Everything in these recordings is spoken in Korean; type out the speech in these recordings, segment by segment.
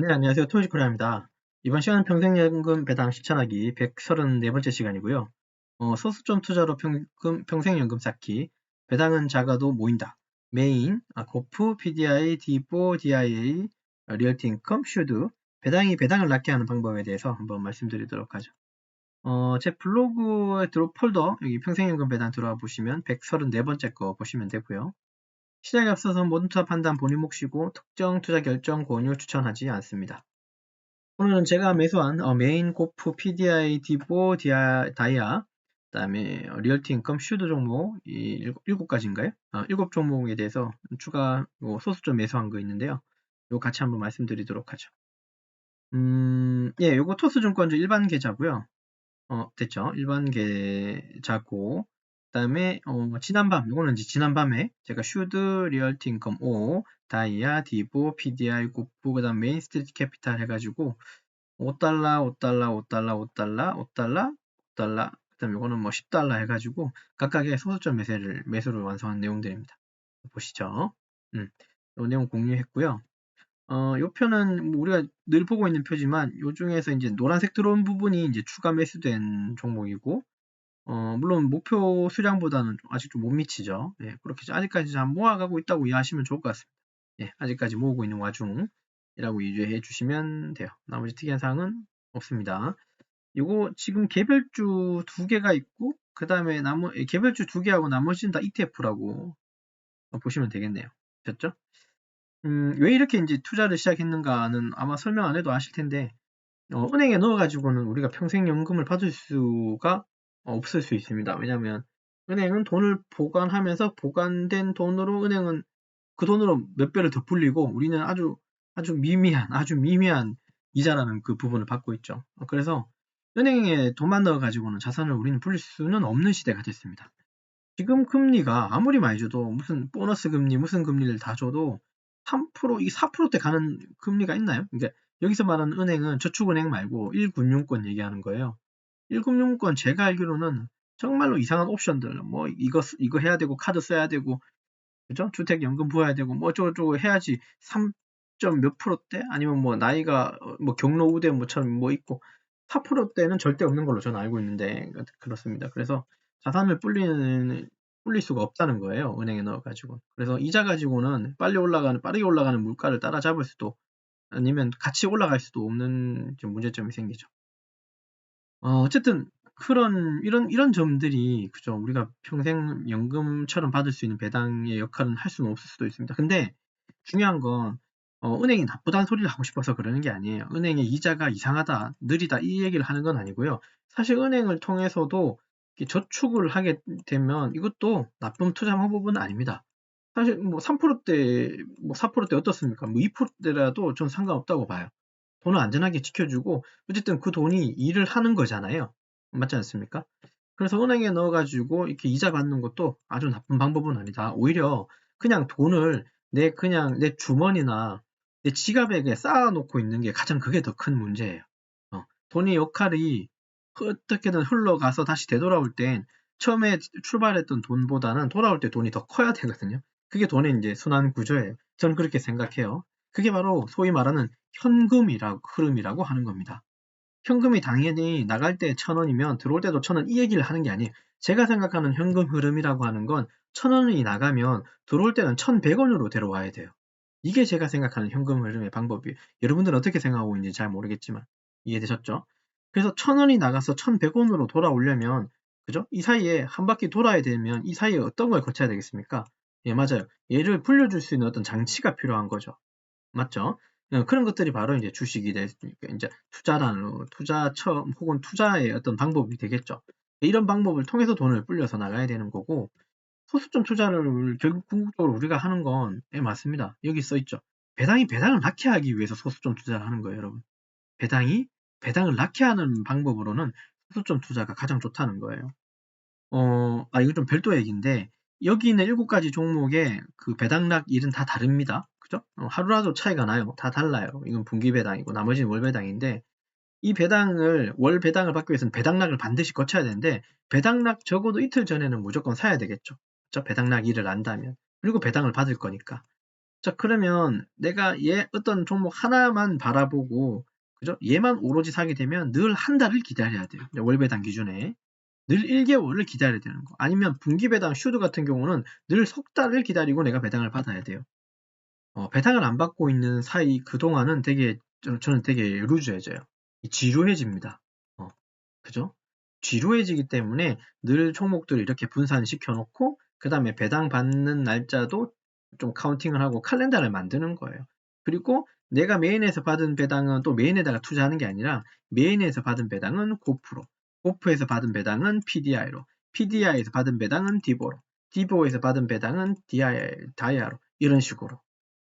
네, 안녕하세요. 토요코리아입니다. 이번 시간은 평생연금 배당 실천하기 134번째 시간이고요. 소수점 투자로 평생연금 쌓기. 배당은 작아도 모인다. 메인, 고프, PDI, D4, DIA, 리얼티 인컴, 슈드. 배당을 낳게 하는 방법에 대해서 한번 말씀드리도록 하죠. 제 블로그에 폴더, 여기 평생연금 배당 들어와 보시면 134번째 거 보시면 되고요. 시작에 앞서서 모든 투자 판단 본인 몫이고 특정 투자 결정 권유 추천하지 않습니다. 오늘은 제가 매수한 메인, 고프, PDI, 디보, 다이아, 그다음에 리얼티 인컴, 슈드 종목 이 일곱 가지인가요? 일곱 종목에 대해서 추가 소수점 매수한 거 있는데요. 이거 같이 한번 말씀드리도록 하죠. 예, 요거 토스증권주 일반 계좌고요. 됐죠? 일반 계좌고, 그다음에 지난밤, 요거는 이제 지난밤에 제가 슈드, 리얼티 인컴 5, 다이아, 디보, PDI, 고프, 그다음 메인 스트리트 캐피탈 해가지고 5달러, 5달러, 5달러, 5달러, 5달러, 5달러, 그다음 요거는 뭐 10달러 해가지고 각각의 소수점 매수를 완성한 내용들입니다. 보시죠. 요 내용 공유했고요. 요 표는 뭐 우리가 늘 보고 있는 표지만 요 중에서 이제 노란색 들어온 부분이 이제 추가 매수된 종목이고, 물론 목표 수량보다는 아직 좀 못 미치죠. 예, 그렇게 아직까지 잘 모아가고 있다고 이해하시면 좋을 것 같습니다. 예, 아직까지 모으고 있는 와중이라고 이해해 주시면 돼요. 나머지 특이한 사항은 없습니다. 이거 지금 개별주 두 개가 있고, 그 다음에 개별주 두 개하고 나머지는 다 ETF라고 보시면 되겠네요. 됐죠? 왜 이렇게 이제 투자를 시작했는가는 아마 설명 안 해도 아실 텐데, 은행에 넣어가지고는 우리가 평생 연금을 받을 수가 없을 수 있습니다. 왜냐하면 은행은 돈을 보관하면서 보관된 돈으로 은행은 그 돈으로 몇 배를 더 불리고 우리는 아주 미미한 이자라는 그 부분을 받고 있죠. 그래서 은행에 돈만 넣어가지고는 자산을 우리는 불릴 수는 없는 시대가 됐습니다. 지금 금리가 아무리 많이 줘도 무슨 보너스 금리, 무슨 금리를 다 줘도 3%, 이 4%대 가는 금리가 있나요? 그러니까 여기서 말하는 은행은 저축은행 말고 1금융권 얘기하는 거예요. 1금융권 제가 알기로는 정말로 이상한 옵션들, 뭐 이거 해야 되고 카드 써야 되고, 그죠? 주택연금 부어야 되고 뭐 어쩌고저쩌고 해야지 3점 몇 프로대 아니면 뭐 나이가 뭐 경로 우대 뭐처럼 뭐 있고 4%대는 절대 없는 걸로 저는 알고 있는데 그렇습니다. 그래서 자산을 불릴 수가 없다는 거예요. 은행에 넣어가지고. 그래서 이자 가지고는 빠르게 올라가는 물가를 따라잡을 수도 아니면 같이 올라갈 수도 없는 좀 문제점이 생기죠. 어쨌든 이런 점들이 그죠. 우리가 평생 연금처럼 받을 수 있는 배당의 역할은 할 수는 없을 수도 있습니다. 근데 중요한 건 은행이 나쁘다는 소리를 하고 싶어서 그러는 게 아니에요. 은행의 이자가 이상하다, 느리다 이 얘기를 하는 건 아니고요. 사실 은행을 통해서도 저축을 하게 되면 이것도 나쁜 투자 방법은 아닙니다. 사실 뭐 3%대, 뭐 4%대 어떻습니까? 뭐 2%대라도 전 상관없다고 봐요. 돈을 안전하게 지켜주고 어쨌든 그 돈이 일을 하는 거잖아요. 맞지 않습니까? 그래서 은행에 넣어가지고 이렇게 이자 받는 것도 아주 나쁜 방법은 아니다. 오히려 그냥 돈을 그냥 내 주머니나 내 지갑에 그냥 쌓아놓고 있는 게 가장 그게 더 큰 문제예요. 돈의 역할이 어떻게든 흘러가서 다시 되돌아올 땐 처음에 출발했던 돈보다는 돌아올 때 돈이 더 커야 되거든요. 그게 돈의 이제 순환 구조예요. 저는 그렇게 생각해요. 그게 바로 소위 말하는 흐름이라고 하는 겁니다. 현금이 당연히 나갈 때 1,000원이면 들어올 때도 1,000원 이 얘기를 하는 게 아니에요. 제가 생각하는 현금 흐름이라고 하는 건 1,000원이 나가면 들어올 때는 1,100원으로 데려와야 돼요. 이게 제가 생각하는 현금 흐름의 방법이에요. 여러분들은 어떻게 생각하고 있는지 잘 모르겠지만 이해되셨죠? 그래서 1,000원이 나가서 1,100원으로 돌아오려면 그죠? 이 사이에 한 바퀴 돌아야 되면 이 사이에 어떤 걸 거쳐야 되겠습니까? 예, 맞아요. 얘를 불려줄 수 있는 어떤 장치가 필요한 거죠. 맞죠? 그런 것들이 바로 이제 주식이 될 수 있으니까 이제 투자처 혹은 투자의 어떤 방법이 되겠죠. 이런 방법을 통해서 돈을 불려서 나가야 되는 거고 소수점 투자를 결국 궁극적으로 우리가 하는 건 예, 맞습니다. 여기 써 있죠. 배당을 낳게 하기 위해서 소수점 투자를 하는 거예요, 여러분. 배당을 낳게 하는 방법으로는 소수점 투자가 가장 좋다는 거예요. 이건 좀 별도 얘기인데 여기 있는 7가지 종목의 그 배당락 일은 다 다릅니다. 그죠? 하루라도 차이가 나요. 다 달라요. 이건 분기 배당이고 나머지는 월 배당인데 이 월 배당을 받기 위해서는 배당락을 반드시 거쳐야 되는데 배당락 적어도 이틀 전에는 무조건 사야 되겠죠. 그죠? 배당락 일을 안다면. 그리고 배당을 받을 거니까. 자, 그러면 내가 어떤 종목 하나만 바라보고, 그죠? 얘만 오로지 사게 되면 늘 한 달을 기다려야 돼요. 월배당 기준에. 늘 1개월을 기다려야 되는 거. 아니면 분기배당 슈드 같은 경우는 늘 석 달을 기다리고 내가 배당을 받아야 돼요. 배당을 안 받고 있는 사이 그동안은 저는 되게 루즈해져요. 지루해집니다. 그죠? 지루해지기 때문에 늘 종목들을 이렇게 분산시켜 놓고, 그 다음에 배당 받는 날짜도 좀 카운팅을 하고 칼렌더를 만드는 거예요. 그리고 내가 메인에서 받은 배당은 또 메인에다가 투자하는 게 아니라, 메인에서 받은 배당은 고프로, 고프에서 받은 배당은 PDI로, PDI에서 받은 배당은 디보로, 디보에서 받은 배당은 다이아로, 이런 식으로.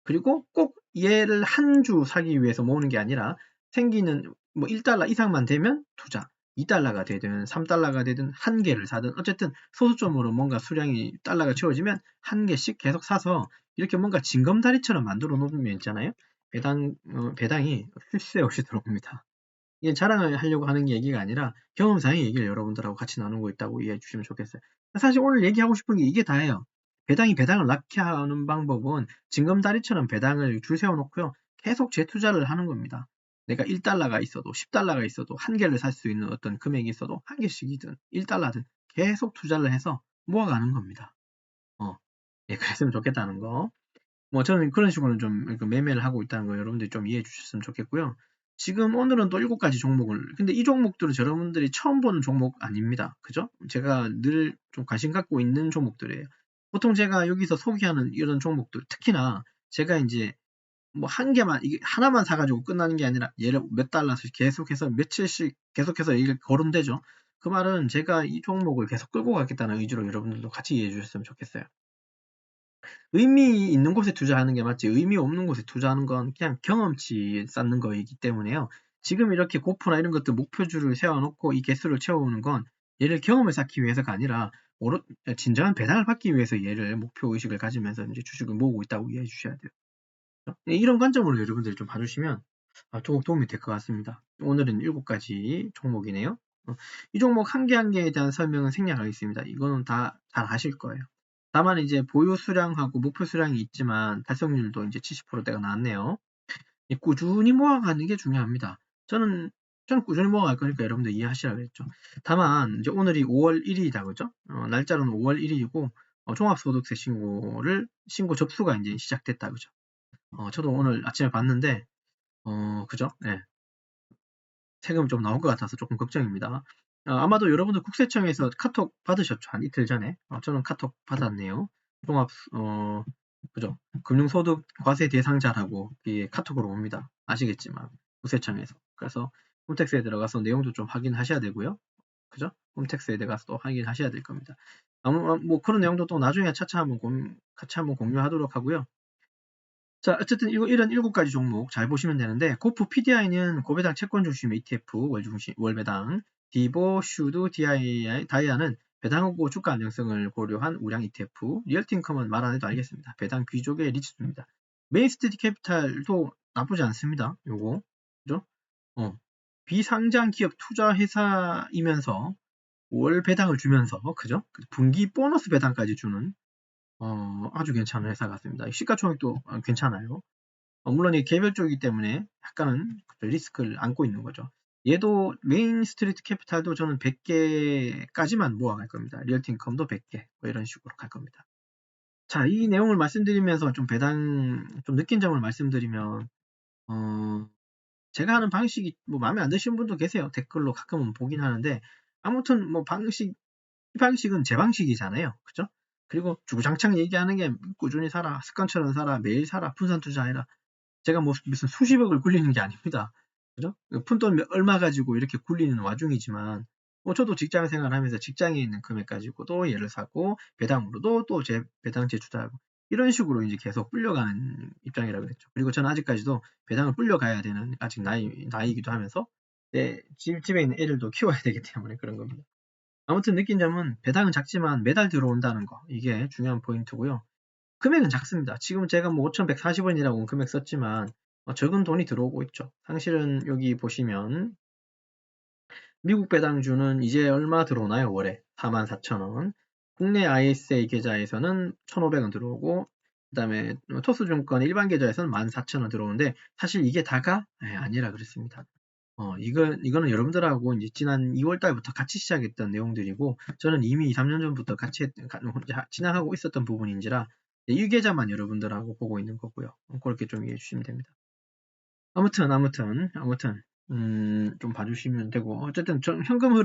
그리고 꼭 얘를 한 주 사기 위해서 모으는 게 아니라, 생기는 뭐 1달러 이상만 되면 투자, 2달러가 되든 3달러가 되든 한 개를 사든, 어쨌든 소수점으로 뭔가 수량이 달러가 채워지면 한 개씩 계속 사서 이렇게 뭔가 징검다리처럼 만들어 놓으면 있잖아요. 배당이 쉴새 없이 들어옵니다. 이게 자랑을 하려고 하는 얘기가 아니라 경험상의 얘기를 여러분들하고 같이 나누고 있다고 이해해 주시면 좋겠어요. 사실 오늘 얘기하고 싶은 게 이게 다예요. 배당을 낳게 하는 방법은 징검다리처럼 배당을 줄 세워놓고요. 계속 재투자를 하는 겁니다. 내가 1달러가 있어도 10달러가 있어도 한 개를 살 수 있는 어떤 금액이 있어도 한 개씩이든 1달러든 계속 투자를 해서 모아가는 겁니다. 예, 그랬으면 좋겠다는 거. 뭐 저는 그런 식으로 좀 매매를 하고 있다는 거 여러분들이 좀 이해해 주셨으면 좋겠고요. 지금 오늘은 또 7가지 종목을, 근데 이 종목들은 여러분들이 처음 보는 종목 아닙니다. 그죠? 제가 늘 좀 관심 갖고 있는 종목들이에요. 보통 제가 여기서 소개하는 이런 종목들, 특히나 제가 이제 뭐 한 개만, 이게 하나만 사가지고 끝나는 게 아니라 얘를 몇 달러씩 계속해서 며칠씩 계속해서 이게 거론되죠. 그 말은 제가 이 종목을 계속 끌고 가겠다는 의지로 여러분들도 같이 이해해 주셨으면 좋겠어요. 의미 있는 곳에 투자하는 게 맞지, 의미 없는 곳에 투자하는 건 그냥 경험치 쌓는 거이기 때문에요. 지금 이렇게 고프나 이런 것들 목표주를 세워놓고 이 개수를 채워오는 건 얘를 경험을 쌓기 위해서가 아니라 진정한 배당을 받기 위해서 얘를 목표의식을 가지면서 이제 주식을 모으고 있다고 이해해 주셔야 돼요. 이런 관점으로 여러분들이 좀 봐주시면 조금 도움이 될 것 같습니다. 오늘은 7가지 종목이네요. 이 종목 한 개 한 개에 대한 설명은 생략하겠습니다. 이거는 다 잘 아실 거예요. 다만 이제 보유 수량하고 목표 수량이 있지만 달성률도 이제 70%대가 나왔네요. 꾸준히 모아가는 게 중요합니다. 저는 꾸준히 모아갈 거니까 여러분들 이해하시라 그랬죠. 다만 이제 오늘이 5월 1일이다 그죠? 날짜로는 5월 1일이고 종합소득세 신고 접수가 이제 시작됐다 그죠? 저도 오늘 아침에 봤는데 그죠? 네. 세금 좀 나올 것 같아서 조금 걱정입니다. 아마도 여러분들 국세청에서 카톡 받으셨죠? 한 이틀 전에. 저는 카톡 받았네요. 그죠? 금융소득 과세 대상자라고 카톡으로 옵니다. 아시겠지만 국세청에서. 그래서 홈택스에 들어가서 내용도 좀 확인하셔야 되고요. 그죠? 홈택스에 들어가서 또 확인하셔야 될 겁니다. 뭐 그런 내용도 또 나중에 차차 같이 한번 공유하도록 하고요. 자, 어쨌든 이런 7가지 종목 잘 보시면 되는데, 고프 PDI는 고배당 채권 중심 ETF 월배당, 디보, 슈드, 다이아는 배당하고 주가 안정성을 고려한 우량 ETF, 리얼티인컴은 말 안 해도 알겠습니다. 배당 귀족의 리츠입니다. 메인스트리트 캐피탈도 나쁘지 않습니다. 요거 그죠? 비상장 기업 투자 회사이면서 월 배당을 주면서 그죠? 분기 보너스 배당까지 주는 아주 괜찮은 회사 같습니다. 시가총액도 괜찮아요. 물론 이 개별 쪽이기 때문에 약간은 리스크를 안고 있는 거죠. 얘도 메인 스트리트 캐피탈도 저는 100개까지만 모아갈 겁니다. 리얼티인컴도 100개 뭐 이런 식으로 갈 겁니다. 자, 이 내용을 말씀드리면서 좀 느낀 점을 말씀드리면 제가 하는 방식이 뭐 마음에 안 드시는 분도 계세요. 댓글로 가끔은 보긴 하는데, 아무튼 뭐 이 방식은 제 방식이잖아요. 그죠? 그리고 주구장창 얘기하는 게 꾸준히 사라, 습관처럼 사라, 매일 사라, 분산 투자해라. 제가 뭐 무슨 수십억을 굴리는 게 아닙니다. 그죠? 푼돈 얼마 가지고 이렇게 굴리는 와중이지만, 저도 직장 생활하면서 직장에 있는 금액 가지고 또 얘를 사고, 배당으로도 또 배당 재투자하고, 이런 식으로 이제 계속 불려가는 입장이라고 그랬죠. 그리고 저는 아직까지도 배당을 불려가야 되는 아직 나이기도 하면서, 집에 있는 애들도 키워야 되기 때문에 그런 겁니다. 아무튼 느낀 점은 배당은 작지만 매달 들어온다는 거, 이게 중요한 포인트고요. 금액은 작습니다. 지금 제가 뭐 5,140원이라고 금액 썼지만 적은 돈이 들어오고 있죠. 사실은 여기 보시면 미국 배당주는 이제 얼마 들어오나요? 월에 44,000원. 국내 ISA 계좌에서는 1,500원 들어오고, 그다음에 토스증권 일반 계좌에서는 14,000원 들어오는데 사실 이게 다가 아니라 그랬습니다. 이거는 여러분들하고 이제 지난 2월 달부터 같이 시작했던 내용들이고 저는 이미 2, 3년 전부터 같이 진행하고 있었던 부분인지라 이 계좌만 여러분들하고 보고 있는 거고요. 그렇게 좀 이해해 주시면 됩니다. 아무튼 좀 봐주시면 되고 어쨌든 현금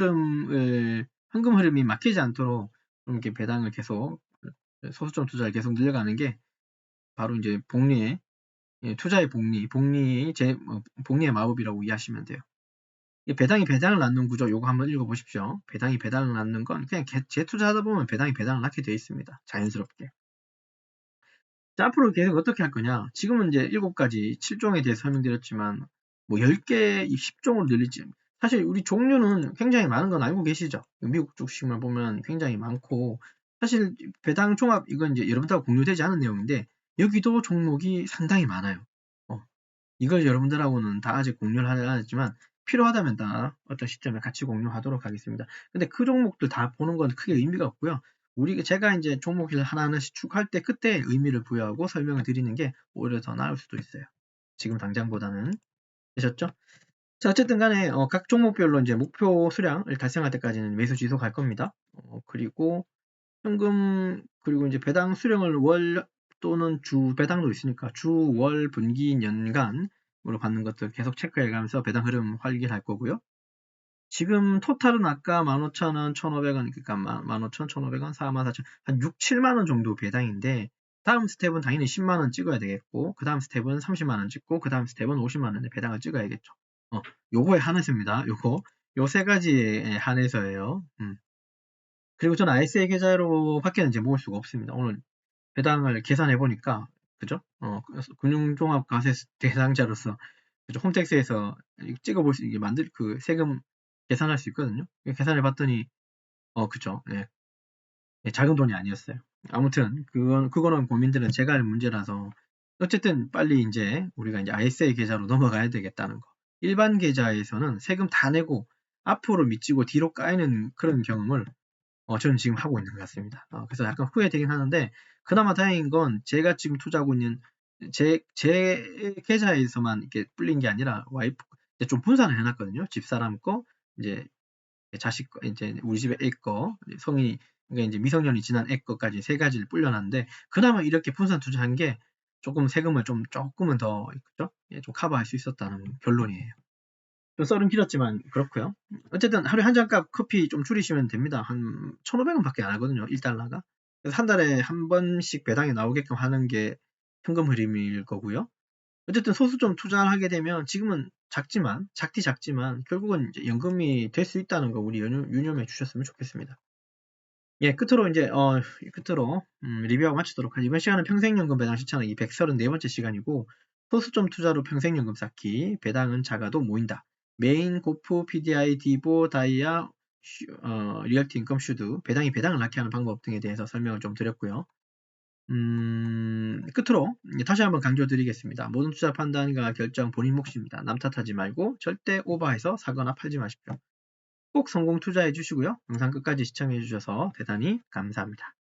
흐름이 막히지 않도록 좀 이렇게 배당을 계속 소수점 투자를 계속 늘려가는 게 바로 이제 복리의 투자의 복리의 마법이라고 이해하시면 돼요. 배당이 배당을 낳는 구조 요거 한번 읽어보십시오. 배당이 배당을 낳는 건 그냥 재투자하다 보면 배당이 배당을 낳게 되어 있습니다. 자연스럽게. 자, 앞으로 계속 어떻게 할 거냐? 지금은 이제 7가지 7종에 대해서 설명드렸지만 뭐 10개, 10종으로 늘리지. 사실 우리 종류는 굉장히 많은 건 알고 계시죠? 미국 주식만 보면 굉장히 많고 사실 배당 종합 이건 이제 여러분들하고 공유되지 않은 내용인데 여기도 종목이 상당히 많아요. 이걸 여러분들하고는 다 아직 공유를 하지 않았지만 필요하다면 다 어떤 시점에 같이 공유하도록 하겠습니다. 근데 그 종목들 다 보는 건 크게 의미가 없고요. 제가 이제 종목을 하나하나씩 축할 때 그때 의미를 부여하고 설명을 드리는 게 오히려 더 나을 수도 있어요. 지금 당장보다는. 되셨죠? 자, 어쨌든 간에 각 종목별로 이제 목표 수량을 달성할 때까지는 매수 지속할 겁니다. 그리고 현금 그리고 이제 배당 수령을 월 또는 주 배당도 있으니까 주, 월, 분기, 년간으로 받는 것들 계속 체크해 가면서 배당 흐름 활기할 거고요. 지금 토탈은 아까 15,000원, 1,500원, 그러니까 15,000, 1,500원, 44,000, 한 6, 7만원 정도 배당인데 다음 스텝은 당연히 10만원 찍어야 되겠고 그 다음 스텝은 30만원 찍고 그 다음 스텝은 50만원의 배당을 찍어야겠죠. 요거에 한해서입니다. 요 세 가지에 한해서예요. 그리고 저는 ISA 계좌로 밖에는 이제 모을 수가 없습니다. 오늘 배당을 계산해 보니까 그죠? 금융종합과세 대상자로서 그죠? 홈택스에서 찍어볼 수 있게 만들 그 세금 계산할 수 있거든요. 계산해 봤더니 그죠? 예. 작은 돈이 아니었어요. 아무튼 그거는 고민들은 제가 할 문제라서 어쨌든 빨리 이제 우리가 이제 ISA 계좌로 넘어가야 되겠다는 거. 일반 계좌에서는 세금 다 내고 앞으로 미치고 뒤로 까이는 그런 경험을 저는 지금 하고 있는 것 같습니다. 그래서 약간 후회되긴 하는데 그나마 다행인 건 제가 지금 투자하고 있는 제 계좌에서만 이렇게 불린 게 아니라 와이프 좀 분산을 해놨거든요. 집사람 거, 이제 자식 거, 이제 우리 집에 애 거, 성인이 그러니까 이제 미성년이 지난 애 거까지 세 가지를 불려놨는데 그나마 이렇게 분산 투자한 게 조금 세금을 조금은 더 그죠? 좀 커버할 수 있었다는 결론이에요. 좀 썰은 길었지만 그렇고요. 어쨌든 하루에 한 잔값 커피 좀 줄이시면 됩니다. 한 1,500원 밖에 안 하거든요. 1달러가. 그래서 한 달에 한 번씩 배당이 나오게끔 하는 게 현금 흐름일 거고요. 어쨌든 소수 좀 투자를 하게 되면 지금은 작지만 결국은 이제 연금이 될 수 있다는 거 우리 유념해 주셨으면 좋겠습니다. 예, 끝으로 이제 리뷰하고 마치도록 하죠. 이번 시간은 평생연금 배당 실천하기 134번째 시간이고 소수점 투자로 평생연금 쌓기, 배당은 작아도 모인다. 메인, 고프, PDI, 디보, 다이아, 리얼티 인컴 슈드, 배당을 낳게 하는 방법 등에 대해서 설명을 좀 드렸고요. 끝으로 다시 한번 강조드리겠습니다. 모든 투자 판단과 결정 본인 몫입니다. 남 탓하지 말고 절대 오버해서 사거나 팔지 마십시오. 꼭 성공 투자해 주시고요. 영상 끝까지 시청해 주셔서 대단히 감사합니다.